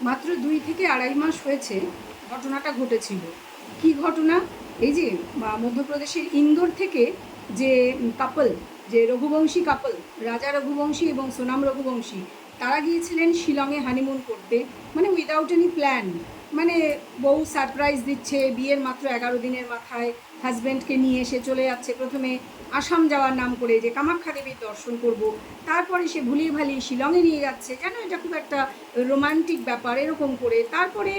মাত্র 2 থেকে আড়াই মাস হয়েছে ঘটনাটা ঘটেছিল। কি ঘটনা? এই যে মধ্যপ্রদেশের ইন্দোর থেকে যে কাপল, যে রঘুবংশী কাপল, রাজা রঘুবংশী এবং সোনাম রঘুবংশী, তারা গিয়েছিলেন শিলংয়ে হানিমুন করতে, মানে উইদাউট এনি প্ল্যান। মানে বউ সারপ্রাইজ দিচ্ছে, বিয়ের মাত্র 11 দিনের মাথায় হাজব্যান্ডকে নিয়ে এসে চলে যাচ্ছে প্রথমে আসাম যাওয়ার নাম করে, যে কামাখ্যা দেবীর দর্শন করব, তারপরে সে ভুলিয়ে ভালিয়ে শিলংয়ে নিয়ে যাচ্ছে, যেন এটা খুব একটা রোমান্টিক ব্যাপার এরকম করে। তারপরে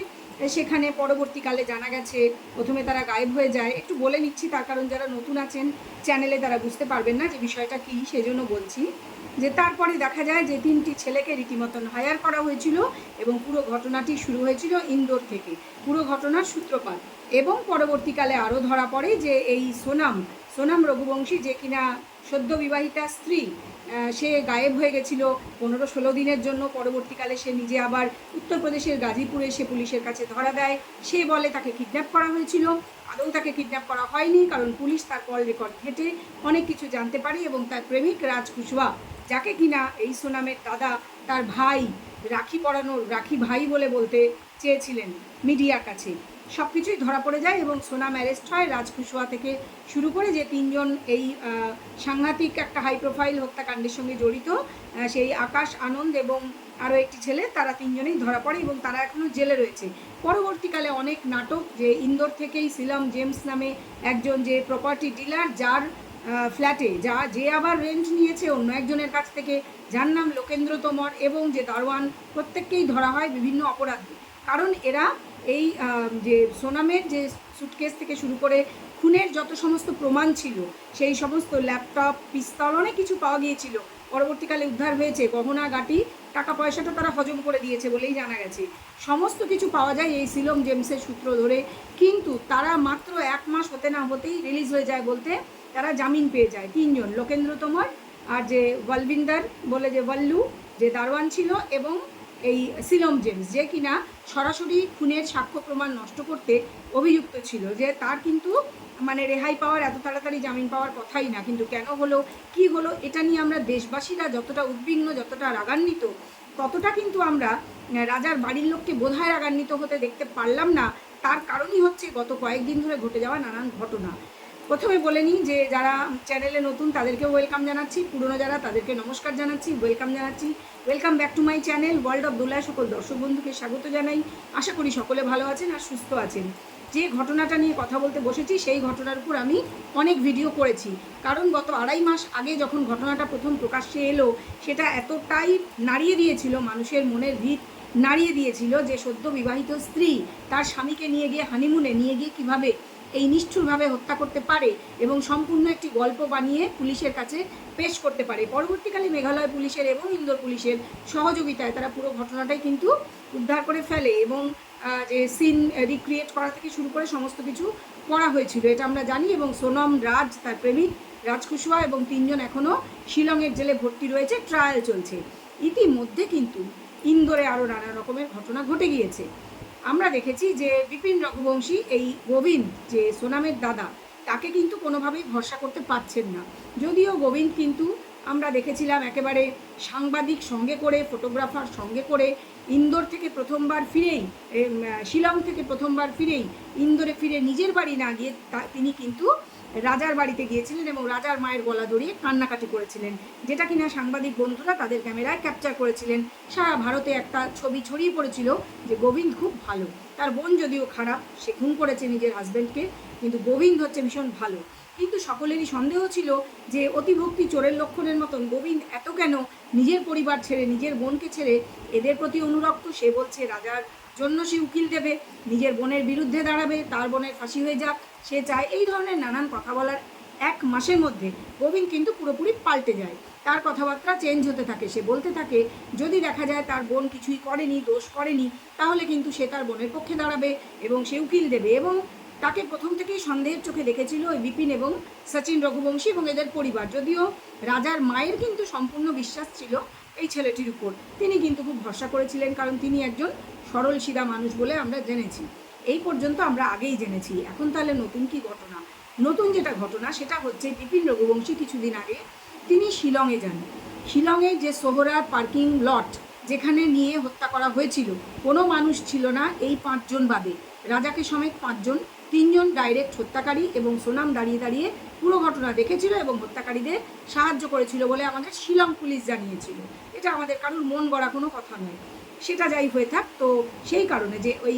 সেখানে পরবর্তীকালে জানা গেছে, প্রথমে তারা গায়েব হয়ে যায়। একটু বলে নিচ্ছি, তার কারণ যারা নতুন আছেন চ্যানেলে তারা বুঝতে পারবেন না যে বিষয়টা কী, সেজন্য বলছি। যে তারপরে দেখা যায় যে 3টি ছেলেকে রীতিমতন হায়ার করা হয়েছিল এবং পুরো ঘটনাটি শুরু হয়েছিল ইন্দোর থেকে, পুরো ঘটনার সূত্রপাত। এবং পরবর্তীকালে আরও ধরা পড়ে যে এই সোনাম সোনাম রঘুবংশী, যে কিনা সদ্য বিবাহিতা স্ত্রী, সে গায়েব হয়ে গেছিল 15-16 দিনের জন্য। পরবর্তীকালে সে নিজে আবার উত্তরপ্রদেশের গাজীপুরে সে পুলিশের কাছে ধরা দেয়। সে বলে তাকে কিডন্যাপ করা হয়েছিল। আদৌ তাকে কিডন্যাপ করা হয়নি, কারণ পুলিশ তার কল রেকর্ড ঘেঁটে অনেক কিছু জানতে পারে। এবং তার প্রেমিক রাজ কুশওয়া, যাকে কিনা এই সোনামের দাদা তার ভাই, রাখি পরানোর রাখি ভাই বলে বলতে চেয়েছিলেন মিডিয়ার কাছে, সব কিছুই ধরা পড়ে যায় এবং সোনাম অ্যারেস্ট হয়। রাজ কুশওয়া থেকে শুরু করে যে 3জন এই সাংঘাতিক একটা হাই প্রোফাইল হত্যাকাণ্ডের সঙ্গে জড়িত, সেই আকাশ, আনন্দ এবং আরও একটি ছেলে, তারা 3জনেই ধরা পড়ে এবং তারা এখনও জেলে রয়েছে। পরবর্তীকালে অনেক নাটক, যে ইন্দোর থেকেই সিলম জেমস নামে একজন যে প্রপার্টি ডিলার, যার ফ্ল্যাটে যে আবার রেন্ট নিয়েছে অন্য একজনের কাছ থেকে, যার নাম লোকেন্দ্র তোমর, এবং যে দারোয়ান, প্রত্যেককেই ধরা হয় বিভিন্ন অপরাধে। কারণ এরা এই যে সোনামের যে সুটকেস থেকে শুরু করে খুনের যত সমস্ত প্রমাণ ছিল, সেই সমস্ত ল্যাপটপ, পিস্তল, অনেক কিছু পাওয়া গিয়েছিল। পরবর্তীকালে উদ্ধার হয়েছে গহনা গাটি, টাকা পয়সাটা তারা হজম করে দিয়েছে বলেই জানা গেছে। সমস্ত কিছু পাওয়া যায় এই সিলম জেমসের সূত্র ধরে। কিন্তু তারা মাত্র 1 মাস হতে না হতেই রিলিজ হয়ে যায় বলতে, তারা জামিন পেয়ে যায় 3জন, লোকেন্দ্র তোমর, আর যে বলবিন্দর বলে যে বল্লু, যে দারোয়ান ছিল, এবং এই সিলম জেমস, যে কিনা সরাসরি খুনের সাক্ষ্য প্রমাণ নষ্ট করতে অভিযুক্ত ছিল। যে তার কিন্তু মানে রেহাই পাওয়ার, এত তাড়াতাড়ি জামিন পাওয়ার কথাই না। কিন্তু কেন হলো, কি হলো, এটা নিয়ে আমরা দেশবাসীরা যতটা উদ্বিগ্ন, যতটা রাগান্বিত, ততটা কিন্তু আমরা রাজার বাড়ির লোককে বোধহয় রাগান্বিত হতে দেখতে পারলাম না। তার কারণই হচ্ছে গত কয়েকদিন ধরে ঘটে যাওয়া নানান ঘটনা। প্রথমে বলে নিই যে যারা চ্যানেলে নতুন তাদেরকেও ওয়েলকাম জানাচ্ছি, পুরনো যারা তাদেরকে নমস্কার জানাচ্ছি, ওয়েলকাম জানাচ্ছি। Welcome back to my channel world of Dola. সকল দর্শক বন্ধুকে স্বাগত জানাই। আশা করি সকলে ভালো আছেন আর সুস্থ আছেন। যে ঘটনাটা নিয়ে কথা বলতে বসেছি, সেই ঘটনার উপর আমি অনেক ভিডিও করেছি। কারণ গত আড়াই মাস আগে যখন ঘটনাটা প্রথম প্রকাশ্যে এলো, সেটা এতটাই নাড়িয়ে দিয়েছিল মানুষের মনের ভিত, নাড়িয়ে দিয়েছিল যে সদ্য বিবাহিত স্ত্রী তার স্বামীকে নিয়ে গিয়ে হানিমুনে নিয়ে গিয়ে কীভাবে এই নিষ্ঠুরভাবে হত্যা করতে পারে এবং সম্পূর্ণ একটি গল্প বানিয়ে পুলিশের কাছে পেশ করতে পারে। পরবর্তীকালে মেঘালয় পুলিশের এবং ইন্দোর পুলিশের সহযোগিতায় তারা পুরো ঘটনাটাই কিন্তু উদ্ধার করে ফেলে এবং যে সিন রিক্রিয়েট করা থেকে শুরু করে সমস্ত কিছু করা হয়েছিল, এটা আমরা জানি। এবং সোনম, রাজ, তার প্রেমিক রাজ কুশওয়া এবং 3জন এখনও শিলংয়ের জেলে ভর্তি রয়েছে, ট্রায়াল চলছে। ইতিমধ্যে কিন্তু ইন্দোরে আরও নানা রকমের ঘটনা ঘটে গিয়েছে। আমরা দেখেছি যে বিপিন রঘুবংশী, এই গোবিন্দ যে সোনামের দাদা, তাকে কিন্তু কোনোভাবেই ভরসা করতে পারছেন না। যদিও গোবিন্দ কিন্তু আমরা দেখেছিলাম একেবারে সাংবাদিক সঙ্গে করে, ফটোগ্রাফার সঙ্গে করে ইন্দোর থেকে প্রথমবার ফিরেই, শিলং থেকে প্রথমবার ফিরেই ইন্দোরে ফিরে নিজের বাড়ি না গিয়ে তিনি কিন্তু রাজার বাড়িতে গিয়েছিলেন এবং রাজার মায়ের গলা ধরিয়ে কান্নাকাটি করেছিলেন, যেটা কিনা সাংবাদিক বন্ধুরা তাদের ক্যামেরায় ক্যাপচার করেছিলেন। সারা ভারতে একটা ছবি ছড়িয়ে পড়েছিল যে গোবিন্দ খুব ভালো, তার বোন যদিও খারাপ, সে খুন করেছে নিজের হাজব্যান্ডকে, কিন্তু গোবিন্দ হচ্ছে ভীষণ ভালো। কিন্তু সকলেরই সন্দেহ ছিল যে অতিভক্তি চোরের লক্ষণের মতন গোবিন্দ এত কেন নিজের পরিবার ছেড়ে, নিজের বোনকে ছেড়ে এদের প্রতি অনুরক্ত। সে বলছে রাজার জন্য সে উকিল দেবে, নিজের বোনের বিরুদ্ধে দাঁড়াবে, তার বোনের ফাঁসি হয়ে যাক সে চায়, এই ধরনের নানান কথা বলার 1 মাসের মধ্যে গোবিন্দ কিন্তু পুরোপুরি পাল্টে যায়। তার কথাবার্তা চেঞ্জ হতে থাকে। সে বলতে থাকে যদি দেখা যায় তার বোন কিছুই করেনি, দোষ করেনি, তাহলে কিন্তু সে তার বোনের পক্ষে দাঁড়াবে এবং সে উকিল দেবে। এবং তাকে প্রথম থেকেই সন্দেহের চোখে দেখেছিল ওই বিপিন এবং সচিন রঘুবংশী এবং এদের পরিবার। যদিও রাজার মায়ের কিন্তু সম্পূর্ণ বিশ্বাস ছিল এই ছেলেটির উপর, তিনি কিন্তু খুব ভরসা করেছিলেন, কারণ তিনি একজন সরল সিধা মানুষ বলে আমরা জেনেছি। এই পর্যন্ত আমরা আগেই জেনেছি। এখন তাহলে নতুন কি ঘটনা? নতুন যেটা ঘটনা সেটা হচ্ছে বিপিন রঘুবংশী কিছুদিন আগে তিনি শিলংয়ে যান। শিলংয়ে যে সোহরার পার্কিং লট, যেখানে নিয়ে হত্যা করা হয়েছিল কোনো মানুষ ছিল না এই 5 জন বাদে, রাজাকে সমেত 5 জন, 3 জন ডাইরেক্ট হত্যাকারী এবং সোনাম দাঁড়িয়ে দাঁড়িয়ে পুরো ঘটনা দেখেছিল এবং হত্যাকারীদের সাহায্য করেছিল বলে আমাদের শিলং পুলিশ জানিয়েছিল। এটা আমাদের কারোর মন গড়া কোনো কথা নয়। সেটা যাই হয়ে থাক, তো সেই কারণে যে ওই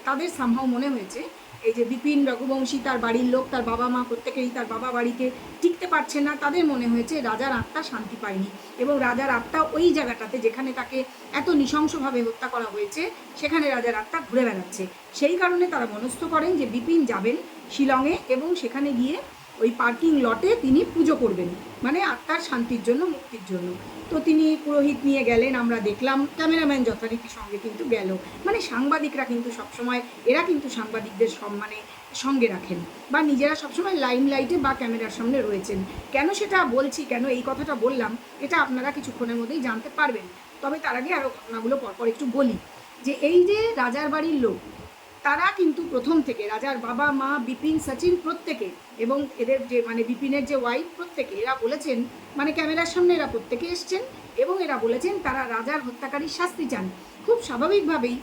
তাদের সামহাও মনে হয়েছে এই যে বিপিন রঘুবংশী, তার বাড়ির লোক, তার বাবা মা প্রত্যেকেই তার বাবা বাড়িতে টিকতে পারছে না, তাদের মনে হয়েছে রাজার আত্মা শান্তি পায়নি এবং রাজার আত্মা ওই জায়গাটাতে যেখানে তাকে এত নৃশংসভাবে হত্যা করা হয়েছে সেখানে রাজার আত্মা ঘুরে বেড়াচ্ছে। সেই কারণে তারা মনস্থ করেন যে বিপিন যাবেন শিলংয়ে এবং সেখানে গিয়ে ওই পার্কিং লটে তিনি পুজো করবেন, মানে আত্মার শান্তির জন্য, মুক্তির জন্য। তো তিনি পুরোহিত নিয়ে গেলেন, আমরা দেখলাম, ক্যামেরাম্যান যথারীতি সঙ্গে কিন্তু গেল। মানে সাংবাদিকরা কিন্তু সবসময়, এরা কিন্তু সাংবাদিকদের সম্মানে সঙ্গে রাখেন বা নিজেরা সবসময় লাইমলাইটে বা ক্যামেরার সামনে রয়েছেন। কেন সেটা বলছি, কেন এই কথাটা বললাম, এটা আপনারা কিছুক্ষণের মধ্যেই জানতে পারবেন। তবে তার আগে আরও ঘটনাগুলো পরপর একটু বলি। যে এই যে রাজার বাড়ির লোক, তারা কিন্তু প্রথম থেকে রাজার বাবা মা, বিপিন, সচিন প্রত্যেকে, এবং এদের যে মানে বিপিনের যে ওয়াইফ প্রত্যেকে, এরা বলেছেন, মানে ক্যামেরার সামনে এরা প্রত্যেকে এসছেন এবং এরা বলেছেন তারা রাজার হত্যাকারীর শাস্তি চান। খুব স্বাভাবিকভাবেই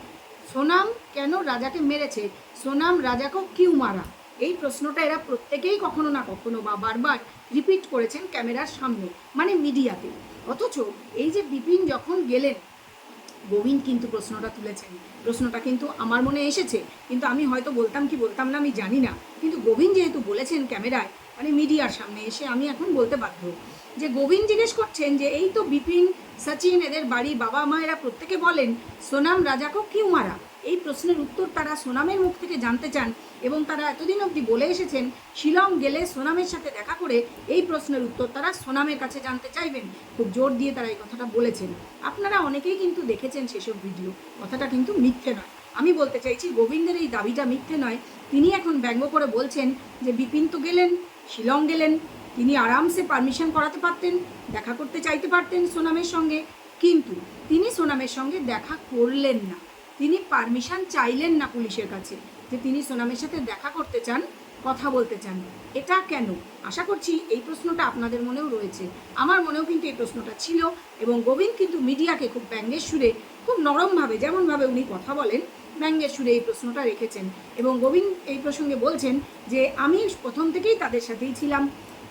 সোনাম কেন রাজাকে মেরেছে, সোনাম রাজাকে কিউ মারা, এই প্রশ্নটা এরা প্রত্যেকেই কখনো না কখনো বা বারবার রিপিট করেছেন ক্যামেরার সামনে, মানে মিডিয়াতে। অথচ এই যে বিপিন যখন গেলেন, গোবিন্দ কিন্তু প্রশ্নটা তুলেছেন, প্রশ্নটা কিন্তু আমার মনে এসেছে, কিন্তু আমি হয়তো বলতাম কি বলতাম না আমি জানি না, কিন্তু গোবিন্দ যেহেতু বলেছেন ক্যামেরায়, মানে মিডিয়ার সামনে এসে, আমি এখন বলতে বাধ্য যে গোবিন্দ জিজ্ঞেস করছেন যে এই তো বিপিন, সচিন, এদের বাড়ি বাবা মা এরা প্রত্যেকে বলেন সোনাম রাজাকে কিউ মারা। এই প্রশ্নের উত্তর তারা সোনামের মুখ থেকে জানতে চান এবং তারা এতদিন অবধি বলে এসেছেন শিলং গেলে সোনামের সাথে দেখা করে এই প্রশ্নের উত্তর তারা সোনামের কাছে জানতে চাইবেন। খুব জোর দিয়ে তারা এই কথাটা বলেছেন। আপনারা অনেকেই কিন্তু দেখেছেন সেসব ভিডিও, কথাটা কিন্তু মিথ্যে নয়। আমি বলতে চাইছি গোবিন্দের এই দাবিটা মিথ্যে নয়। তিনি এখন ব্যঙ্গ করে বলছেন যে বিপিন তো গেলেন, শিলং গেলেন, তিনি আরামসে পারমিশন করাতে পারতেন, দেখা করতে চাইতে পারতেন সোনামের সঙ্গে, কিন্তু তিনি সোনামের সঙ্গে দেখা করলেন না। তিনি পারমিশন চাইলেন না পুলিশের কাছে যে তিনি সোনামের সাথে দেখা করতে চান, কথা বলতে চান। এটা কেন? আশা করছি এই প্রশ্নটা আপনাদের মনেও রয়েছে, আমার মনেও কিন্তু এই প্রশ্নটা ছিল। এবং গোবিন্দ কিন্তু মিডিয়াকে খুব ব্যঙ্গের সুরে, খুব নরমভাবে, যেমনভাবে উনি কথা বলেন ব্যঙ্গের সুরে এই প্রশ্নটা রেখেছেন। এবং গোবিন্দ এই প্রসঙ্গে বলছেন যে আমি প্রথম থেকেই তাদের সাথেই ছিলাম,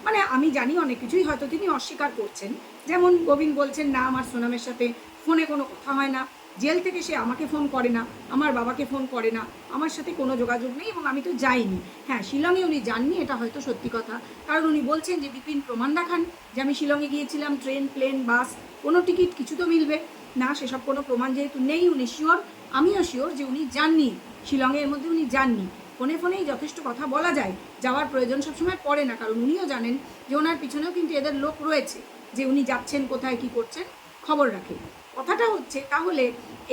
মানে আমি জানি অনেক কিছুই হয়তো তিনি অস্বীকার করছেন। যেমন গোবিন্দ বলছেন না আমার সোনামের সাথে ফোনে কোনো কথা হয় না, জেল থেকে সে আমাকে ফোন করে না, আমার বাবাকে ফোন করে না, আমার সাথে কোনো যোগাযোগ নেই এবং আমি তো যাইনি। হ্যাঁ, শিলংয়ে উনি যাননি, এটা হয়তো সত্যি কথা, কারণ উনি বলছেন যে বিপিন প্রমাণ দেখান যে আমি শিলংয়ে গিয়েছিলাম, ট্রেন, প্লেন, বাস, কোনো টিকিট কিছু তো মিলবে না, সেসব কোনো প্রমাণ যেহেতু নেই উনি শিওর, আমিও শিওর যে উনি যাননি শিলংয়ের মধ্যে, উনি যাননি। ফোনে ফোনেই যথেষ্ট কথা বলা যায়, যাওয়ার প্রয়োজন সবসময় পড়ে না, কারণ উনিও জানেন যে ওনার পিছনেও কিন্তু এদের লোক রয়েছে যে উনি যাচ্ছেন কোথায় কী করছেন খবর রাখে। কথাটা হচ্ছে তাহলে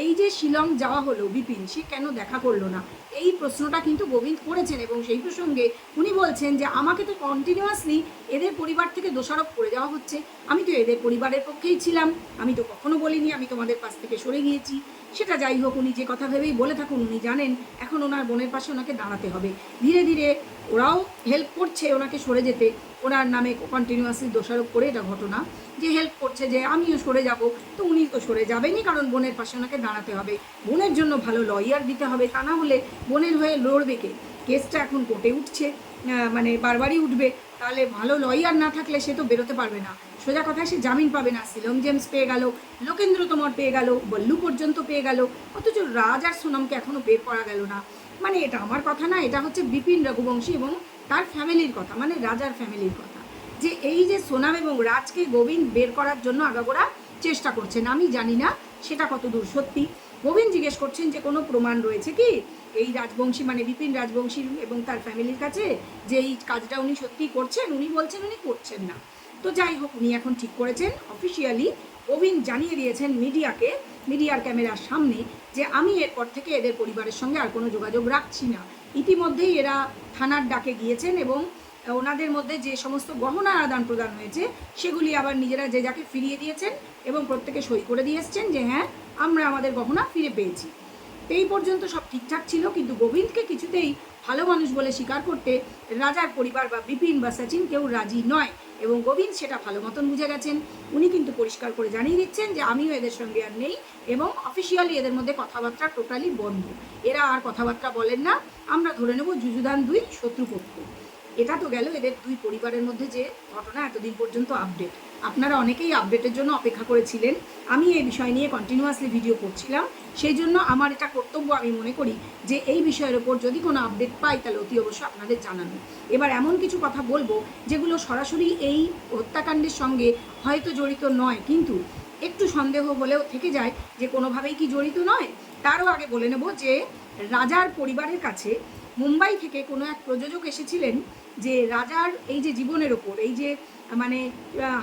এই যে শিলং যাওয়া হলো বিপিন, সে কেন দেখা করলো না, এই প্রশ্নটা কিন্তু গোবিন্দ করেছেন। এবং সেই প্রসঙ্গে উনি বলছেন যে আমাকে তো কন্টিনিউয়াসলি এদের পরিবার থেকে দোষারোপ করে দেওয়া হচ্ছে, আমি তো এদের পরিবারের পক্ষেই ছিলাম, আমি তো কখনো বলিনি আমি তোমাদের পাশ থেকে সরে গিয়েছি। সেটা যাই হোক, উনি যে কথা ভেবেই বলে থাকুন, উনি জানেন এখন ওনার বোনের পাশে ওনাকে দাঁড়াতে হবে। ধীরে ধীরে ওরাও হেল্প করছে ওনাকে সরে যেতে, ওনার নামে কন্টিনিউয়াসলি দোষারোপ করে এটা ঘটনা যে হেল্প করছে যে আমিও সরে যাব, তো উনি তো সরে যাবেনই, কারণ বোনের পাশে ওনাকে দাঁড়াতে হবে, বোনের জন্য ভালো লয়ার দিতে হবে, তা না হলে বোনের হয়ে লড়বে কে? কেসটা এখন কোর্টে উঠছে, মানে বারবারই উঠবে, তাহলে ভালো লয়ার না থাকলে সে তো বেরোতে পারবে না, সোজা কথায় সে জামিন পাবে না। শিলং জেমস পেয়ে গেল, লোকেন্দ্র তোমার পেয়ে গেল, বল্লু পর্যন্ত পেয়ে গেল, অথচ রাজ আর সোনামকে এখনও বের করা গেল না। মানে এটা আমার কথা না, এটা হচ্ছে বিপিন রঘুবংশী এবং তার ফ্যামিলির কথা, মানে রাজার ফ্যামিলির কথা, যে এই যে সোনাম এবং রাজকে গোবিন্দ বের করার জন্য আগাগোড়া চেষ্টা করছেন। আমি জানি না সেটা কতদূর সত্যি। গোবিন্দ জিজ্ঞেস করছেন যে কোনো প্রমাণ রয়েছে কি এই রাজবংশী, মানে বিপিন রাজবংশী এবং তার ফ্যামিলির কাছে যে এই কাজটা উনি সত্যিই করছেন? উনি বলছেন উনি করছেন না। তো যাই হোক, উনি এখন ঠিক করেছেন, অফিসিয়ালি গোবিন্দ জানিয়ে দিয়েছেন মিডিয়াকে, মিডিয়ার ক্যামেরার সামনে, যে আমি এরপর থেকে এদের পরিবারের সঙ্গে আর কোনো যোগাযোগ রাখছি না। ইতিমধ্যেই এরা থানার ডাকে গিয়েছেন এবং ওনাদের মধ্যে যে সমস্ত গহনা আদান প্রদান হয়েছে সেগুলি আবার নিজেরা যে যাকে ফিরিয়ে দিয়েছেন এবং প্রত্যেকে সই করে দিয়ে এসছেন যে হ্যাঁ আমরা আমাদের গহনা ফিরে পেয়েছি। এই পর্যন্ত সব ঠিকঠাক ছিল, কিন্তু গোবিন্দকে কিছুতেই ভালো মানুষ বলে স্বীকার করতে রাজার পরিবার বা বিপিন বা সচিন কেউ রাজি নয়। এবং গোবিন্দ সেটা ভালো মতন বুঝে গেছেন। উনি কিন্তু পরিষ্কার করে জানিয়ে দিচ্ছেন যে আমিও এদের সঙ্গে আর নেই এবং অফিসিয়ালি এদের মধ্যে কথাবার্তা টোটালি বন্ধ, এরা আর কথাবার্তা বলেন না, আমরা ধরে নেব যুযুধান 2 শত্রুপক্ষ। এটা তো গেল এদের দুই পরিবারের মধ্যে যে ঘটনা এতদিন পর্যন্ত আপডেট। আপনারা অনেকেই আপডেটের জন্য অপেক্ষা করেছিলেন, আমি এই বিষয় নিয়ে কন্টিনিউয়াসলি ভিডিও করছিলাম, সেই জন্য আমার এটা কর্তব্য আমি মনে করি যে এই বিষয়ের ওপর যদি কোনো আপডেট পাই তাহলে অতি অবশ্যই আপনাদের জানানো। এবার এমন কিছু কথা বলবো যেগুলো সরাসরি এই হত্যাকাণ্ডের সঙ্গে হয়তো জড়িত নয়, কিন্তু একটু সন্দেহ হলেও থেকে যায় যে কোনোভাবেই কি জড়িত নয়। তারও আগে বলে নেব যে রাজার পরিবারের কাছে মুম্বাই থেকে কোনো এক প্রযোজক এসেছিলেন যে রাজার এই যে জীবনের ওপর এই যে মানে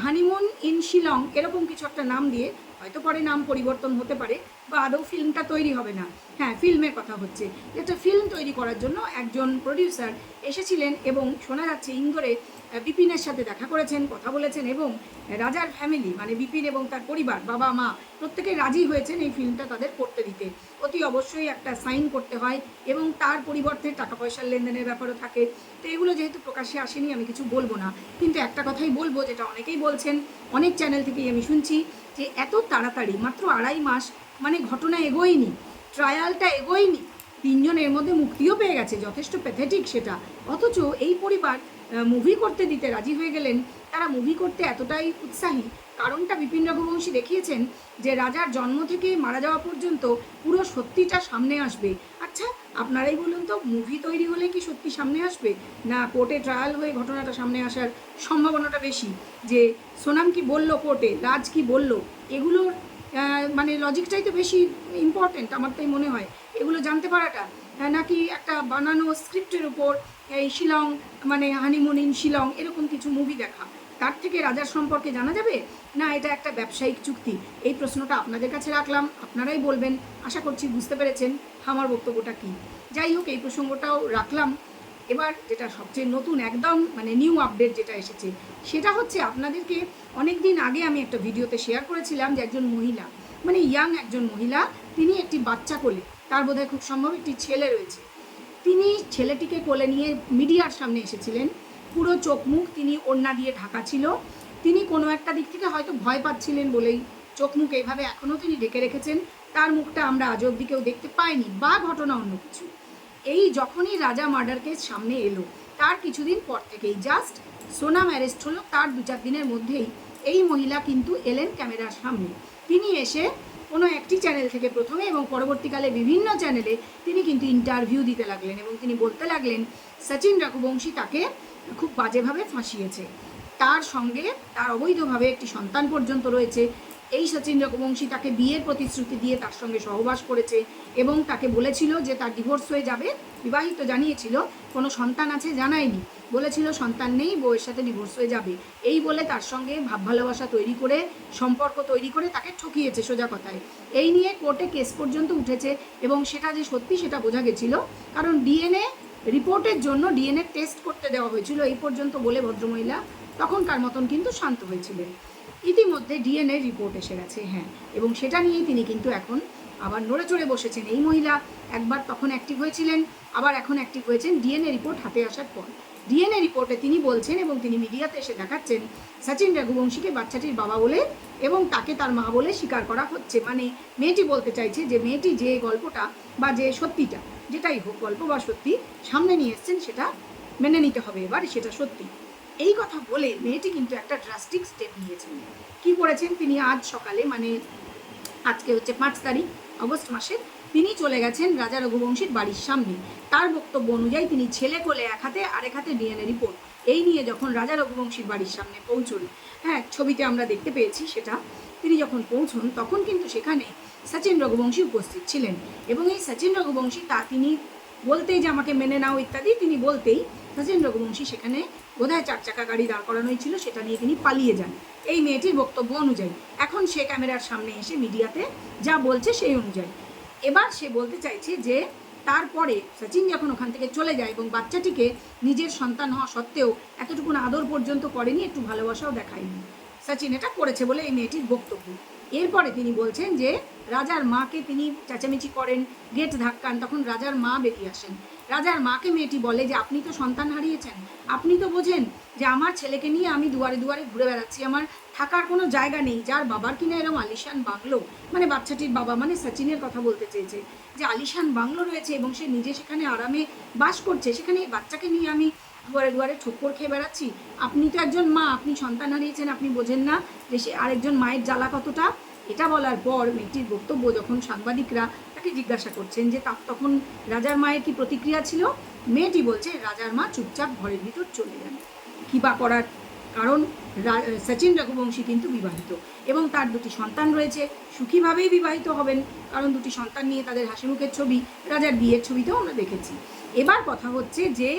হানিমুন ইন শিলং এরকম কিছু একটা নাম দিয়ে, হয়তো পরে নাম পরিবর্তন হতে পারে বা আদৌ ফিল্মটা তৈরি হবে না, হ্যাঁ ফিল্মের কথা হচ্ছে, একটা ফিল্ম তৈরি করার জন্য একজন প্রডিউসার এসেছিলেন এবং শোনা যাচ্ছে ইন্দোরে বিপিনের সাথে দেখা করেছেন, কথা বলেছেন এবং রাজার ফ্যামিলি মানে বিপিন এবং তার পরিবার বাবা মা প্রত্যেকে রাজি হয়েছেন এই ফিল্মটা তাদের করতে দিতে। অতি অবশ্যই একটা সাইন করতে হয় এবং তার পরিবর্তে টাকা পয়সার লেনদেনের ব্যাপারও থাকে। তো এগুলো যেহেতু প্রকাশ্যে আসেনি আমি কিছু বলবো না, কিন্তু একটা কথাই বলবো যেটা অনেকেই বলছেন, অনেক চ্যানেল থেকেই আমি শুনছি যে এত তাড়াতাড়ি মাত্র 2.5 মাস মানে ঘটনা এগোয়নি, ট্রায়ালটা এগোয়নি, 3 জনের মধ্যে মুক্তিও পেয়ে গেছে, যথেষ্ট প্যাথেটিক সেটা, অথচ এই পরিবার মুভি করতে দিতে রাজি হয়ে গেলেন। তারা মুভি করতে এতটাই উৎসাহী, কারণটা বিপিন রঘুবংশী দেখিয়েছেন যে রাজার জন্ম থেকে মারা যাওয়া পর্যন্ত পুরো সত্যিটা সামনে আসবে। আচ্ছা আপনারাই বলুন তো, মুভি তৈরি হলে কি সত্যি সামনে আসবে, না কোর্টে ট্রায়াল হয়ে ঘটনাটা সামনে আসার সম্ভাবনাটা বেশি? যে সোনাম কি বলল কোর্টে, রাজ কি বলল, এগুলোর মানে লজিকটাই তো বেশি ইম্পর্টেন্ট আমার তাই মনে হয়, এগুলো জানতে পারাটা, নাকি একটা বানানো স্ক্রিপ্টের উপর এই শিলং মানে হানিমুন ইন শিলং এরকম কিছু মুভি দেখা, তার থেকে রাজার সম্পর্কে জানা যাবে, না এটা একটা ব্যবসায়িক চুক্তি? এই প্রশ্নটা আপনাদের কাছে রাখলাম, আপনারাই বলবেন। আশা করছি বুঝতে পেরেছেন আমার বক্তব্যটা কী। যাই হোক, এই প্রসঙ্গটাও রাখলাম। এবার যেটা সবচেয়ে নতুন একদম মানে নিউ আপডেট যেটা এসেছে সেটা হচ্ছে, আপনাদেরকে অনেক দিন আগে আমি একটা ভিডিওতে শেয়ার করেছিলাম যে একজন মহিলা মানে ইয়াং একজন মহিলা, তিনি একটি বাচ্চা কোলে, তার বোধহয় খুব সম্ভব একটি ছেলে রয়েছে, তিনি ছেলেটিকে কোলে নিয়ে মিডিয়ার সামনে এসেছিলেন, পুরো চোখ মুখ তিনি ওড়না দিয়ে ঢাকা ছিল, তিনি কোনো একটা দিক থেকে হয়তো ভয় পাচ্ছিলেন বলেই চোখ মুখ এইভাবে এখনও তিনি ঢেকে রেখেছেন, তার মুখটা আমরা আজ অবধি কেউ দেখতে পাইনি বা ঘটনা অন্য কিছু। এই যখনই রাজা মার্ডার কেস সামনে এলো তার কিছুদিন পর থেকেই জাস্ট সোনাম অ্যারেস্ট হলো, তার 2-4 দিনের মধ্যেই এই মহিলা কিন্তু এলেন ক্যামেরার সামনে। তিনি এসে কোনো একটি চ্যানেল থেকে প্রথমে এবং পরবর্তীকালে বিভিন্ন চ্যানেলে তিনি কিন্তু ইন্টারভিউ দিতে লাগলেন এবং তিনি বলতে লাগলেন সচিন রঘুবংশী তাকে খুব বাজেভাবে ফাঁসিয়েছে, তার সঙ্গে তার অবৈধভাবে একটি সন্তান পর্যন্ত রয়েছে, এই সচিন রঘুবংশী তাকে বিয়ের প্রতিশ্রুতি দিয়ে তার সঙ্গে সহবাস করেছে এবং তাকে বলেছিল যে তার ডিভোর্স হয়ে যাবে, বিবাহিত জানিয়েছিল, কোনো সন্তান আছে জানায়নি, বলেছিল সন্তান নেই, বউয়ের সাথে ডিভোর্স হয়ে যাবে, এই বলে তার সঙ্গে ভাব ভালোবাসা তৈরি করে সম্পর্ক তৈরি করে তাকে ঠকিয়েছে সোজা কথায়। এই নিয়ে কোর্টে কেস পর্যন্ত উঠেছে এবং সেটা যে সত্যি সেটা বোঝা গেছিল, কারণ ডিএনএ রিপোর্টের জন্য ডিএনএ টেস্ট করতে দেওয়া হয়েছিল এই পর্যন্ত বলে ভদ্রমহিলা তখনকার মতন কিন্তু শান্ত হয়েছিলেন। ইতিমধ্যে ডিএনএ রিপোর্ট এসে গেছে, হ্যাঁ, এবং সেটা নিয়েই তিনি কিন্তু এখন আবার নড়ে চড়ে বসেছেন। এই মহিলা একবার তখন অ্যাক্টিভ হয়েছিলেন, আবার এখন অ্যাক্টিভ হয়েছেন ডিএনএ রিপোর্ট হাতে আসার পর। ডিএনএ রিপোর্টে তিনি বলছেন এবং তিনি মিডিয়াতে এসে দেখাচ্ছেন সচিন রঘুবংশীকে বাচ্চাটির বাবা বলে এবং তাকে তার মা বলে স্বীকার করা হচ্ছে, মানে মেয়েটি বলতে চাইছে যে মেয়েটি যে গল্পটা বা যে সত্যিটা যেটাই হোক গল্প বা সত্যি সামনে নিয়ে এসছেন সেটা মেনে নিতে হবে, এবার সেটা সত্যি। এই কথা বলে মেয়েটি কিন্তু একটা ড্রাস্টিক স্টেপ নিয়েছেন। কি করেছেন তিনি? আজ সকালে মানে আজকে হচ্ছে 5 তারিখ অগস্ট মাসের, তিনি চলে গেছেন রাজা রঘুবংশীর বাড়ির সামনে। তার বক্তব্য অনুযায়ী তিনি ছেলে কোলে এক হাতে আরেক হাতে ডিএনএ রিপোর্ট এই নিয়ে যখন রাজা রঘুবংশীর বাড়ির সামনে পৌঁছন, হ্যাঁ ছবিতে আমরা দেখতে পেয়েছি সেটা, তিনি যখন পৌঁছন তখন কিন্তু সেখানে সচিন রঘুবংশী উপস্থিত ছিলেন এবং এই সচিন রঘুবংশী তিনি বলতেই যে আমাকে মেনে নাও ইত্যাদি, তিনি বলতেই সচিন রঘুবংশী সেখানে বোধহয় 4 চাকা গাড়ি দাঁড় করানোই ছিল, সেটা নিয়ে তিনি পালিয়ে যান এই মেয়েটির বক্তব্য অনুযায়ী। এখন সে ক্যামেরার সামনে এসে মিডিয়াতে যা বলছে সেই অনুযায়ী এবার সে বলতে চাইছে যে তারপরে সচিন যখন ওখান থেকে চলে যায় এবং বাচ্চাটিকে নিজের সন্তান হওয়া সত্ত্বেও এতটুকু আদর পর্যন্ত করেনি, একটু ভালোবাসাও দেখায়নি, সচিন এটা করেছে বলে এই মেয়েটির বক্তব্য। এরপরে তিনি বলছেন যে রাজার মাকে তিনি চেঁচামেচি করেন, গেট ধাক্কান, তখন রাজার মা বেরিয়ে আসেন রাজার মাকে মেয়েটি বলে যে আপনি তো সন্তান হারিয়েছেন, আপনি তো বোঝেন যে আমার ছেলেকে নিয়ে আমি দুয়ারে দুয়ারে ঘুরে বেড়াচ্ছি, আমার থাকার কোনো জায়গা নেই। যার বাবার কিনা এরকম আলিশান বাংলো, মানে বাচ্চাটির বাবা মানে সচিনের কথা বলতে চেয়েছে, যে আলিশান বাংলো রয়েছে এবং সে নিজে সেখানে আরামে বাস করছে, সেখানে এই বাচ্চাকে নিয়ে আমি দুয়ারে দুয়ারে ঠোক্কর খেয়ে বেড়াচ্ছি। আপনি তো একজন মা, আপনি সন্তান হারিয়েছেন, আপনি বোঝেন না যে সে আরেকজন মায়ের জ্বালা কতটা। এটা বলার পর মেয়েটির বক্তব্য যখন সাংবাদিকরা তাকে জিজ্ঞাসা করছেন যে তখন রাজার মায়ের কি প্রতিক্রিয়া ছিল, মেয়েটি বলছে রাজার মা চুপচাপ ঘরের ভিতর চলে যান। কী বা করার, কারণ সচিন রঘুবংশী কিন্তু বিবাহিত এবং তার দুটি সন্তান রয়েছে, সুখীভাবেই বিবাহিত হবেন, কারণ দুটি সন্তান নিয়ে তাদের হাসিমুখের ছবি রাজার বিয়ের ছবিতেও আমরা দেখেছি। এবার কথা হচ্ছে যে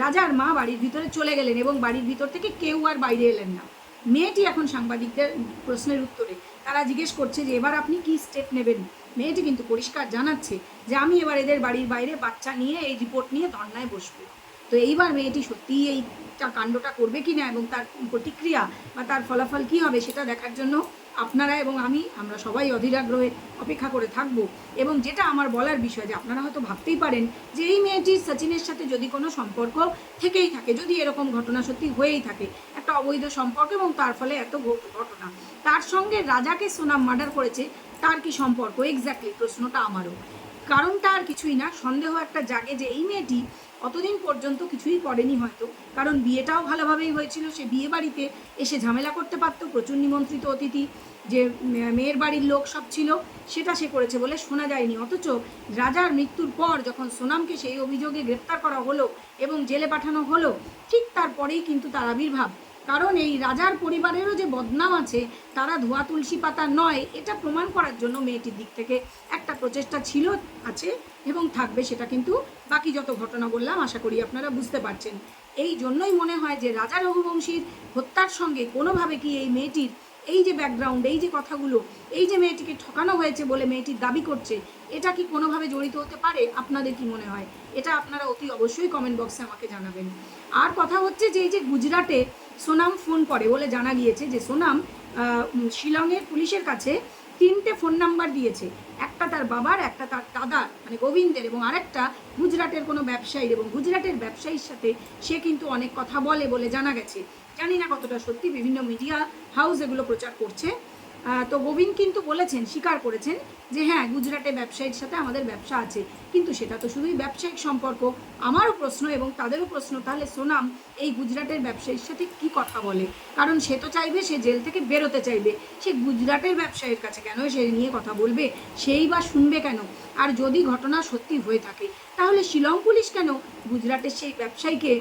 রাজার মা বাড়ির ভিতরে চলে গেলেন এবং বাড়ির ভিতর থেকে কেউ আর বাইরে এলেন না। মেয়েটি এখন সাংবাদিকদের প্রশ্নের উত্তরে তারা জিজ্ঞেস করছে যে এবার আপনি কি স্টেপ নেবেন। মেয়েটি কিন্তু পরিষ্কার জানাচ্ছে যে আমি এবার এদের বাড়ির বাইরে বাচ্চা নিয়ে এই রিপোর্ট নিয়ে ধর্নায় বসবো। তো এইবার মেয়েটি সত্যিই এইটা কাণ্ডটা করবে কি না এবং তার প্রতিক্রিয়া বা তার ফলাফল কী হবে সেটা দেখার জন্য আপনারা এবং আমরা সবাই অধীর আগ্রহে অপেক্ষা করে থাকবো। এবং যেটা আমার বলার বিষয় যে আপনারা হয়তো ভাবতেই পারেন যে এই মেয়েটির সচিনের সাথে যদি কোনো সম্পর্ক থেকেই থাকে, যদি এরকম ঘটনা সত্যি হয়েই থাকে, একটা অবৈধ সম্পর্ক এবং তার ফলে এত ঘটনা, তার সঙ্গে রাজাকে সোনাম মার্ডার করেছে, তার কি সম্পর্ক এক্স্যাক্টলি, প্রশ্নটা আমারও। কারণটা আর কিছুই না, সন্দেহ একটা জাগে যে এই মেয়েটি অতদিন পর্যন্ত কিছুই করেনি হয়তো, কারণ বিয়েটাও ভালোভাবেই হয়েছিল, সে বিয়ে বাড়িতে এসে ঝামেলা করতে পারতো, প্রচুর নিমন্ত্রিত অতিথি যে মেয়ের বাড়ির লোক সব ছিল সেটা সে করেছে বলে শোনা যায়নি। অথচ রাজার মৃত্যুর পর যখন সোনামকে সেই অভিযোগে গ্রেপ্তার করা হলো এবং জেলে পাঠানো হলো, ঠিক তারপরেই কিন্তু তার আবির্ভাব। কারণ এই রাজার পরিবারেরও যে বদনাম আছে, তারা ধোয়া তুলসী পাতা নয়, এটা প্রমাণ করার জন্য মেয়েটির দিক থেকে একটা প্রচেষ্টা ছিল, আছে এবং থাকবে। সেটা কিন্তু বাকি যত ঘটনা বললাম আশা করি আপনারা বুঝতে পারছেন। এই জন্যই মনে হয় যে রাজা রঘুবংশীর হত্যার সঙ্গে কোনোভাবে কি এই মেয়েটির এই যে ব্যাকগ্রাউন্ড, এই যে কথাগুলো, এই যে মেয়েটিকে ঠকানো হয়েছে বলে মেয়েটির দাবি করছে, এটা কি কোনোভাবে জড়িত হতে পারে? আপনাদের কি মনে হয়? এটা আপনারা অতি অবশ্যই কমেন্ট বক্সে আমাকে জানাবেন। আর কথা হচ্ছে যে এই যে গুজরাটে সোনাম ফোন করে বলে জানা গিয়েছে যে সোনাম শিলংয়ের পুলিশের কাছে 3টে ফোন নাম্বার দিয়েছে, একটা তার বাবার, একটা তার দাদার মানে গোবিন্দের এবং আরেকটা গুজরাটের কোনো ব্যবসায়ীর, এবং গুজরাটের ব্যবসায়ীর সাথে সে কিন্তু অনেক কথা বলে বলে জানা গেছে। জানি না কতটা সত্যি, বিভিন্ন মিডিয়া হাউস এগুলো প্রচার করছে। তো গোবিন্দ কিন্তু বলেছেন, স্বীকার করেছেন যে হ্যাঁ গুজরাটে ব্যবসায়ীর সাথে আমাদের ব্যবসা আছে, কিন্তু সেটা তো শুধুই ব্যবসায়িক সম্পর্ক। আমারও প্রশ্ন এবং তাদেরও প্রশ্ন, তাহলে সোনাম এই গুজরাটের ব্যবসায়ীর সাথে কি কথা বলে? কারণ সে তো চাইবে, সে জেল থেকে বেরোতে চাইবে, সে গুজরাটের ব্যবসায়ীর কাছে কেন সে নিয়ে কথা বলবে? সেই বা শুনবে কেন? আর যদি ঘটনা সত্যি হয়ে থাকে তাহলে শিলং পুলিশ কেন গুজরাটের সেই ব্যবসায়ীকে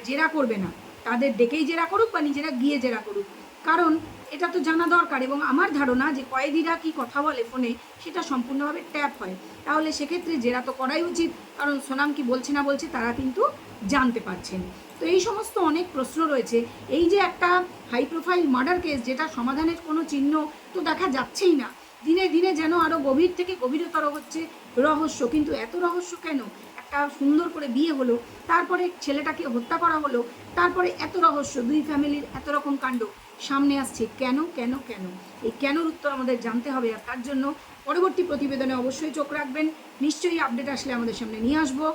জেরা করবে না? তাদের ডেকেই জেরা করুক বা নিজেরা গিয়ে জেরা করুক, কারণ এটা তো জানা দরকার। এবং আমার ধারণা যে কয়েদিরা কি কথা বলে ফোনে সেটা সম্পূর্ণভাবে ট্যাপ হয়, তাহলে সেক্ষেত্রে জেরা তো করাই উচিত, কারণ সোনাম কি বলছে না বলছে তারা কিন্তু জানতে পারছেন। তো এই সমস্ত অনেক প্রশ্ন রয়েছে। এই যে একটা হাই প্রোফাইল মার্ডার কেস, যেটা সমাধানের কোনো চিহ্ন তো দেখা যাচ্ছেই না, দিনে দিনে যেন আরও গভীর থেকে গভীরতর হচ্ছে রহস্য। কিন্তু এত রহস্য কেন? একটা সুন্দর করে বিয়ে হলো, তারপরে ছেলেটাকে হত্যা করা হলো, তারপরে এত রহস্য, দুই ফ্যামিলির এত রকম কাণ্ড সামনে আসছে, কেন কেন কেন? এই কেনর উত্তর আমাদের জানতে হবে। আর তার জন্য পরবর্তী প্রতিবেদনে অবশ্যই চোখ রাখবেন, নিশ্চয়ই আপডেট আসলে আমাদের সামনে নিয়ে আসবো।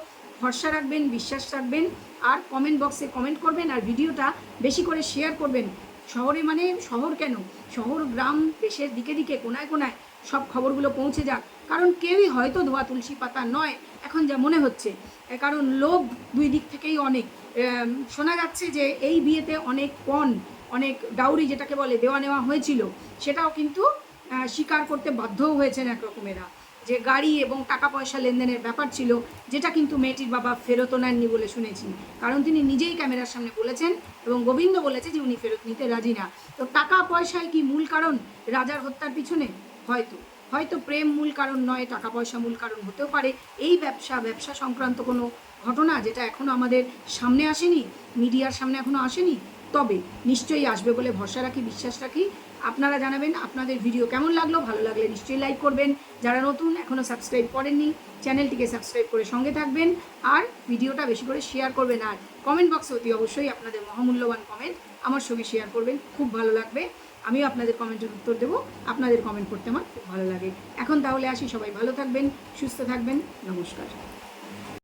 ভরসা রাখবেন, বিশ্বাস রাখবেন, আর কমেন্ট বক্সে কমেন্ট করবেন, আর ভিডিওটা বেশি করে শেয়ার করবেন। শহরে মানে শহর কেন, শহর গ্রাম দেশের দিকে দিকে কোনায় কোনায় সব খবরগুলো পৌঁছে যাক, কারণ কেউই হয়তো ধোয়া তুলসী পাতা নয় এখন যা মনে হচ্ছে, কারণ লোভ দুই দিক থেকেই অনেক। শোনা যাচ্ছে যে এই বিয়েতে অনেক পণ, অনেক ডাউরি যেটাকে বলে দেওয়া নেওয়া হয়েছিল, সেটাও কিন্তু স্বীকার করতে বাধ্যও হয়েছেন এক রকমেরা, যে গাড়ি এবং টাকা পয়সা লেনদেনের ব্যাপার ছিল, যেটা কিন্তু মেয়েটির বাবা ফেরত নেননি বলে শুনেছি, কারণ তিনি নিজেই ক্যামেরার সামনে বলেছেন এবং গোবিন্দ বলেছে যে উনি ফেরত নিতে রাজি না। তো টাকা পয়সাই কি মূল কারণ রাজার হত্যার পিছনে? হয়তো প্রেম মূল কারণ নয়, টাকা পয়সা মূল কারণ হতেও পারে। এই ব্যবসা সংক্রান্ত কোনো ঘটনা যেটা এখনও আমাদের সামনে আসেনি, মিডিয়ার সামনে এখনও আসেনি, তবে নিশ্চয়ই আসবে বলে ভরসা রাখি, বিশ্বাস রাখি। আপনারা জানাবেন আপনাদের ভিডিও কেমন লাগলো, ভালো লাগলে নিশ্চয়ই লাইক করবেন, যারা নতুন এখনও সাবস্ক্রাইব করেননি চ্যানেলটিকে সাবস্ক্রাইব করে সঙ্গে থাকবেন, আর ভিডিওটা বেশি করে শেয়ার করবেন, আর কমেন্ট বক্সে অতি অবশ্যই আপনাদের মহামূল্যবান কমেন্ট আমার সঙ্গে শেয়ার করবেন, খুব ভালো লাগবে। আমিও আপনাদের কমেন্টের উত্তর দেবো, আপনাদের কমেন্ট করতে আমার খুব ভালো লাগে। এখন তাহলে আসি, সবাই ভালো থাকবেন, সুস্থ থাকবেন, নমস্কার।